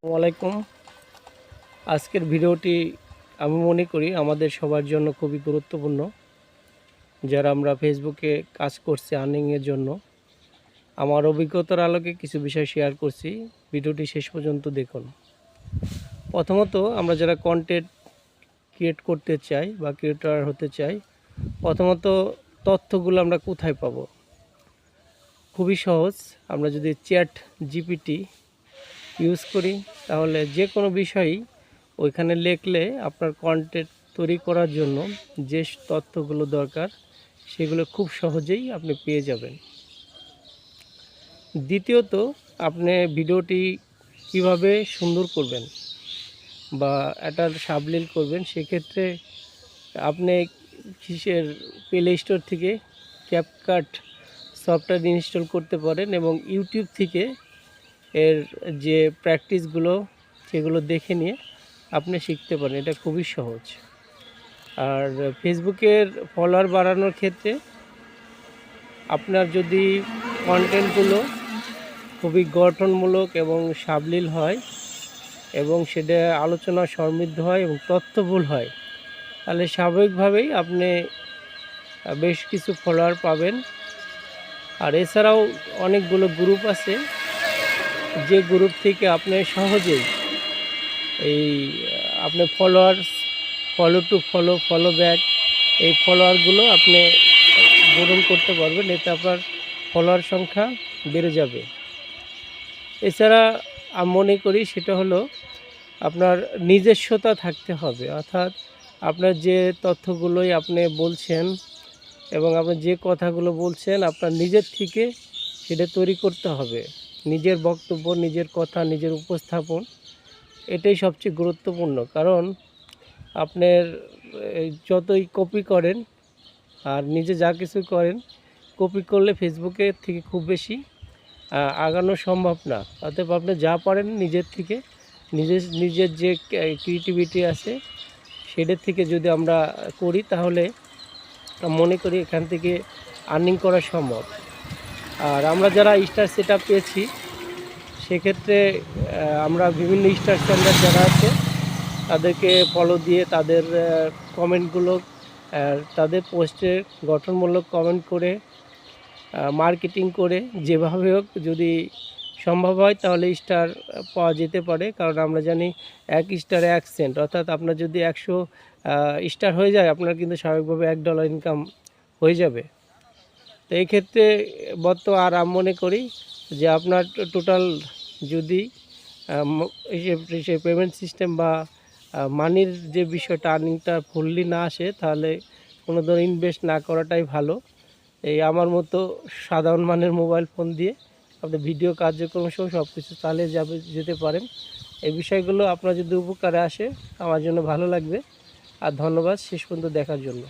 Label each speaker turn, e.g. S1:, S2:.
S1: ওয়ালাইকুম। আজকের ভিডিওটি আমি মনে করি আমাদের সবার জন্য খুবই গুরুত্বপূর্ণ। যারা আমরা ফেসবুকে কাজ করছি আর্নিংয়ের জন্য, আমার অভিজ্ঞতার আলোকে কিছু বিষয় শেয়ার করছি। ভিডিওটি শেষ পর্যন্ত দেখুন। প্রথমত, আমরা যারা কন্টেন্ট ক্রিয়েট করতে চাই বা ক্রিয়েটর হতে চাই, প্রথমত তথ্যগুলো আমরা কোথায় পাবো? খুবই সহজ। আমরা যদি চ্যাট জিপিটি ইউজ করি তাহলে যে কোনো বিষয়ই ওইখানে লিখলে আপনার কন্টেন্ট তৈরি করার জন্য যে তথ্যগুলো দরকার সেগুলো খুব সহজেই আপনি পেয়ে যাবেন। দ্বিতীয়ত, আপনি ভিডিওটি কিভাবে সুন্দর করবেন বা এটার সাবলীল করবেন, সেক্ষেত্রে আপনি কিসের প্লে স্টোর থেকে ক্যাপকাট সফটওয়্যার ইনস্টল করতে পারেন এবং ইউটিউব থেকে এর যে প্র্যাকটিসগুলো সেগুলো দেখে নিয়ে আপনি শিখতে পারেন। এটা খুবই সহজ। আর ফেসবুকের ফলোয়ার বাড়ানোর ক্ষেত্রে আপনার যদি কন্টেন্টগুলো খুবই গঠনমূলক এবং সাবলীল হয় এবং সেটা আলোচনা সমৃদ্ধ হয় এবং তথ্যবহুল হয়, তাহলে স্বাভাবিকভাবেই আপনি বেশ কিছু ফলোয়ার পাবেন। আর এছাড়াও অনেকগুলো গ্রুপ আছে, যে গ্রুপ থেকে আপনি সহজেই এই আপনি ফলো টু ফলো ব্যাক এই ফলোয়ারগুলো আপনি গ্রহণ করতে পারবেন। এতে আপনার ফলোয়ার সংখ্যা বেড়ে যাবে। এছাড়া আমি মনে করি সেটা হলো আপনার নিজস্বতা থাকতে হবে, অর্থাৎ আপনার যে তথ্যগুলোই আপনি বলছেন এবং আপনি যে কথাগুলো বলছেন আপনার নিজের থেকে সেটা তৈরি করতে হবে। নিজের বক্তব্য, নিজের কথা, নিজের উপস্থাপন, এটাই সবচেয়ে গুরুত্বপূর্ণ। কারণ আপনার যতই কপি করেন আর নিজে যা কিছু করেন, কপি করলে ফেসবুকের থেকে খুব বেশি আগানো সম্ভব না। অতএব আপনি যা পারেন নিজের থেকে, নিজের যে ক্রিয়েটিভিটি আছে সেটার থেকে যদি আমরা করি তাহলে মনে করি এখান থেকে আর্নিং করা সম্ভব। আর আমরা যারা স্টার সেট আপ পেয়েছি সেক্ষেত্রে আমরা বিভিন্ন স্টার সেন্টার যারা আছে তাদেরকে ফলো দিয়ে তাদের কমেন্টগুলো, তাদের পোস্টে গঠনমূলক কমেন্ট করে মার্কেটিং করে যেভাবে হোক যদি সম্ভব হয় তাহলে স্টার পাওয়া যেতে পারে। কারণ আমরা জানি এক স্টারে 1 সেন্ট, অর্থাৎ আপনার যদি 100 স্টার হয়ে যায় আপনার কিন্তু স্বাভাবিকভাবে $1 ইনকাম হয়ে যাবে। তো এই ক্ষেত্রে আর আমি মনে করি যে আপনার টোটাল যদি পেমেন্ট সিস্টেম বা মানির যে বিষয়টা আর্নিংটা ফুললি না আসে তাহলে কোনো ধরনের ইনভেস্ট না করাটাই ভালো। এই আমার মতো সাধারণ মানের মোবাইল ফোন দিয়ে আপনি ভিডিও কার্যক্রম সহ সব কিছু চালিয়ে যেতে পারেন। এই বিষয়গুলো আপনার যদি উপকারে আসে আমার জন্য ভালো লাগবে। আর ধন্যবাদ শেষ পর্যন্ত দেখার জন্য।